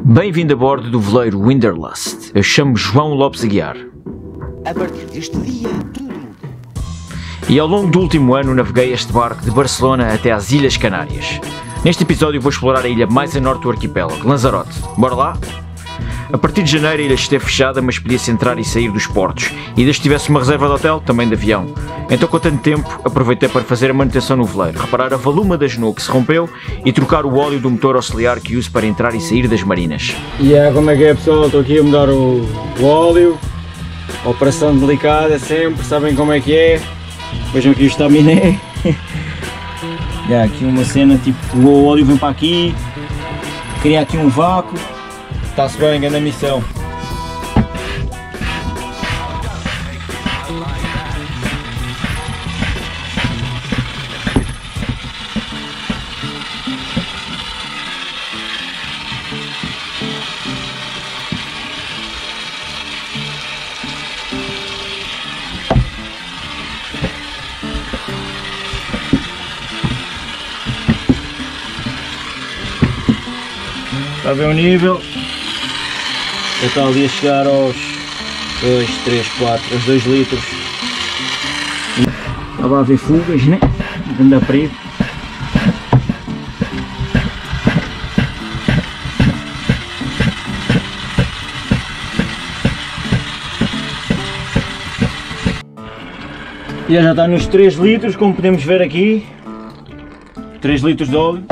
Bem-vindo a bordo do veleiro Winderlust. Eu chamo João Lopes Aguiar. A partir deste dia, tudo muda. E ao longo do último ano naveguei este barco de Barcelona até às Ilhas Canárias. Neste episódio vou explorar a ilha mais a norte do arquipélago, Lanzarote. Bora lá? A partir de janeiro a ilha esteve fechada, mas podia-se entrar e sair dos portos. E desde que tivesse uma reserva de hotel, também de avião. Então, com tanto tempo, aproveitei para fazer a manutenção no veleiro, reparar a valuma da genoa que se rompeu e trocar o óleo do motor auxiliar que uso para entrar e sair das marinas. E como é que é, pessoal? Estou aqui a mudar o óleo. Operação delicada sempre, sabem como é que é. Vejam aqui o estaminé. Aqui uma cena tipo, o óleo vem para aqui, cria aqui um vácuo. Está-se bem, grande missão. Está a ver o nível? Já está ali a chegar aos 2, 3, 4, aos 2 litros. Estava a haver fugas, né? Anda perigo. E já está nos 3 litros, como podemos ver aqui. 3 litros de óleo.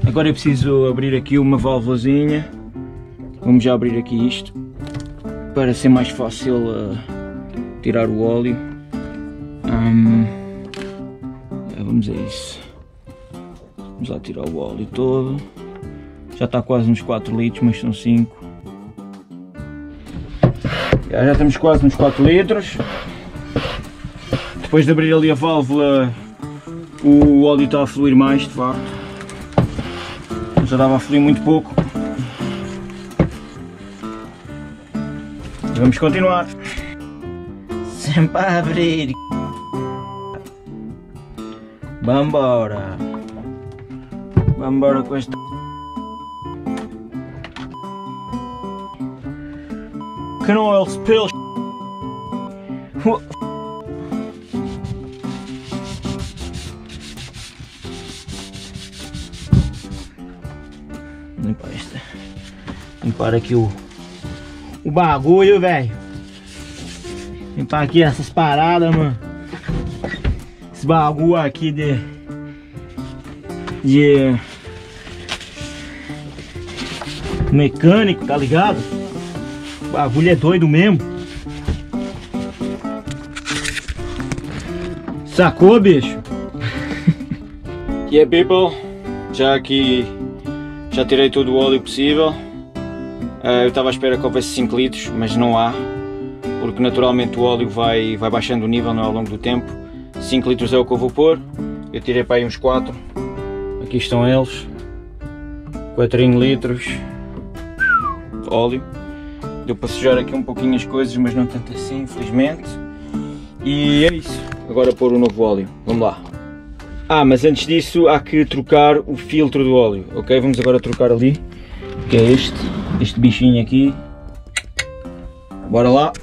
Agora eu preciso abrir aqui uma válvulazinha. Vamos já abrir aqui isto para ser mais fácil tirar o óleo. Vamos a isso. Vamos lá tirar o óleo todo. Já está quase nos 4 litros, mas são 5. Já estamos quase nos 4 litros. Depois de abrir ali a válvula, o óleo está a fluir mais, de facto. Já estava a fluir muito pouco. E vamos continuar. Sempre a abrir. Vambora. Vambora com esta. Can oil spill. Limpar aqui o bagulho, velho. Limpar aqui essas paradas, mano. Esse bagulho aqui de mecânico, tá ligado? O bagulho é doido mesmo. Sacou, bicho? Yeah, people. Já tirei todo o óleo possível. Eu estava à espera que houvesse 5 litros, mas não há, porque naturalmente o óleo vai baixando o nível, não é, ao longo do tempo. 5 litros é o que eu vou pôr. Eu tirei para aí uns 4. Aqui estão eles. 4 litros de óleo. Deu para sujar aqui um pouquinho as coisas, mas não tanto assim, infelizmente. E é isso. Agora pôr o novo óleo. Vamos lá. Mas antes disso há que trocar o filtro do óleo, ok? Vamos agora trocar ali, que é este bichinho aqui. Bora lá.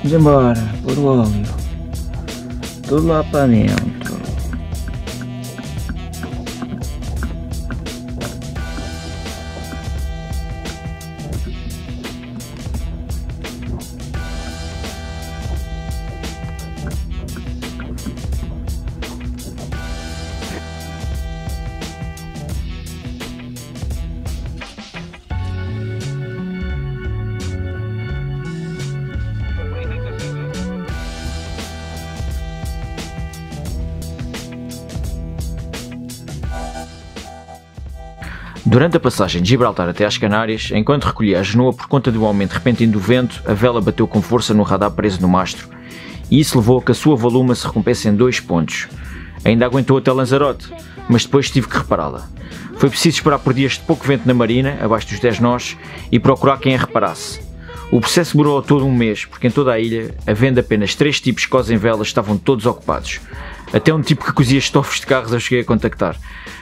Vamos embora, pôr o óleo tudo lá para dentro. Durante a passagem de Gibraltar até às Canárias, enquanto recolhia a genoa por conta do aumento repentino do vento, a vela bateu com força no radar preso no mastro, e isso levou a que a sua voluma se rompesse em 2 pontos. Ainda aguentou até Lanzarote, mas depois tive que repará-la. Foi preciso esperar por dias de pouco vento na marina, abaixo dos 10 nós, e procurar quem a reparasse. O processo demorou todo um mês, porque em toda a ilha, havendo apenas 3 tipos que cosem velas, estavam todos ocupados. Até um tipo que cozia estofos de carros eu cheguei a contactar.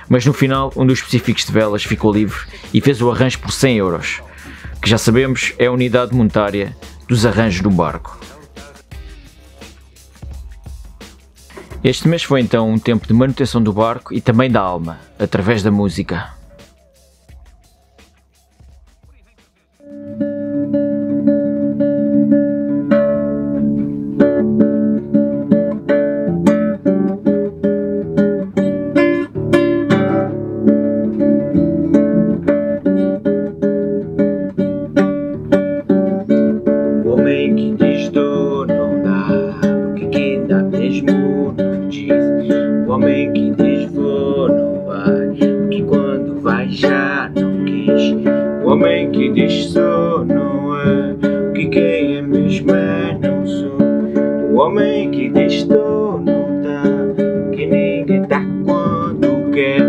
Mas no final, um dos específicos de velas ficou livre e fez o arranjo por 100 €, que já sabemos é a unidade monetária dos arranjos de um barco. Este mês foi então um tempo de manutenção do barco e também da alma, através da música. O homem que diz dor não dá, porque quem dá mesmo não diz. O homem que diz vou não vai, porque quando vai já não quis. O homem que diz sou não é, porque quem é mesmo é não sou. O homem que diz estou não dá, que ninguém dá quando quer.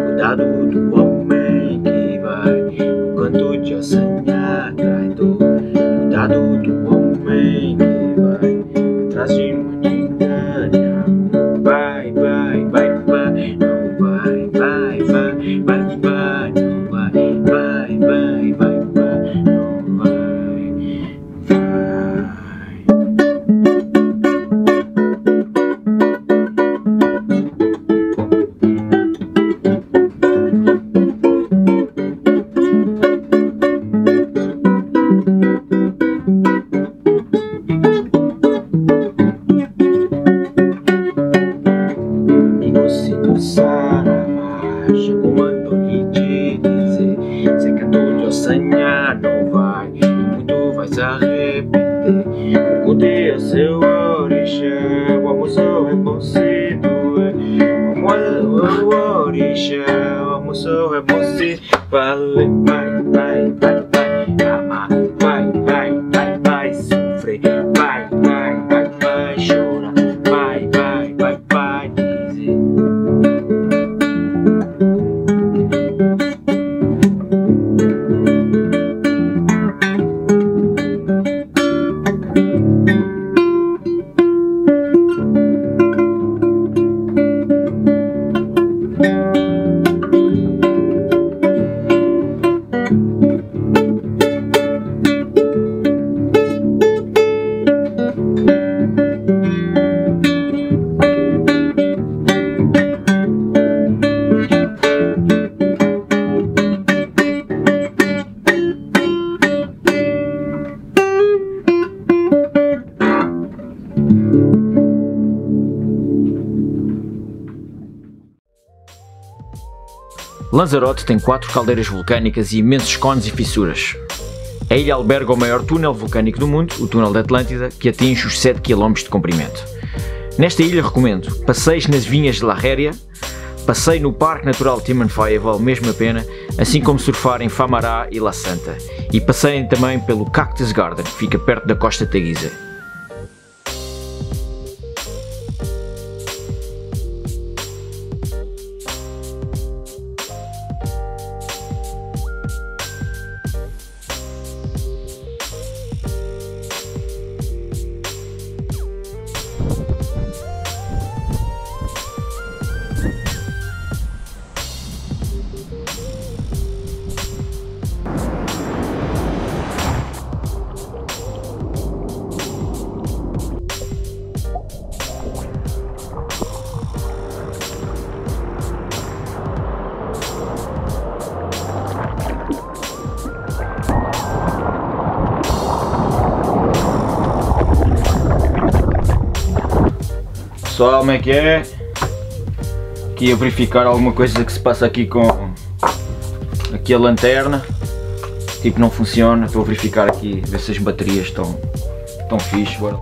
Cuidado do homem que vai, no canto de ossanha traidor. Cuidado do homem que vai atrás de uma tigana. Vai, vai, vai, vai, não vai, vai, vai, vai, vai, não vai, vai, vai, vai, vai, não vai, vai. Se tu Saravá chegou, mandou-lhe te dizer: se cantou de ossanha não vai, muito vais arrepender. Perguntei a seu orixá, o almoço é bom cedo, o orixá, o almoço é bom cedo. Vai, vai, vai, vai, vai, amar, vai, vai, vai, vai, sofrer, vai, vai, vai, vai, chorar, vai, vai, vai, vai, dizer. Lanzarote tem 4 caldeiras vulcânicas e imensos cones e fissuras. A ilha alberga o maior túnel vulcânico do mundo, o túnel da Atlântida, que atinge os 7 km de comprimento. Nesta ilha recomendo passeios nas vinhas de La Réria, passeio no Parque Natural Timanfaya vale mesmo a pena, assim como surfar em Famará e La Santa, e passeiem também pelo Cactus Garden, que fica perto da Costa Taguisa. Pessoal, como é que é? Aqui a verificar alguma coisa que se passa aqui com aqui a lanterna. Tipo, não funciona. Estou a verificar aqui, ver se as baterias estão fixe. Bora.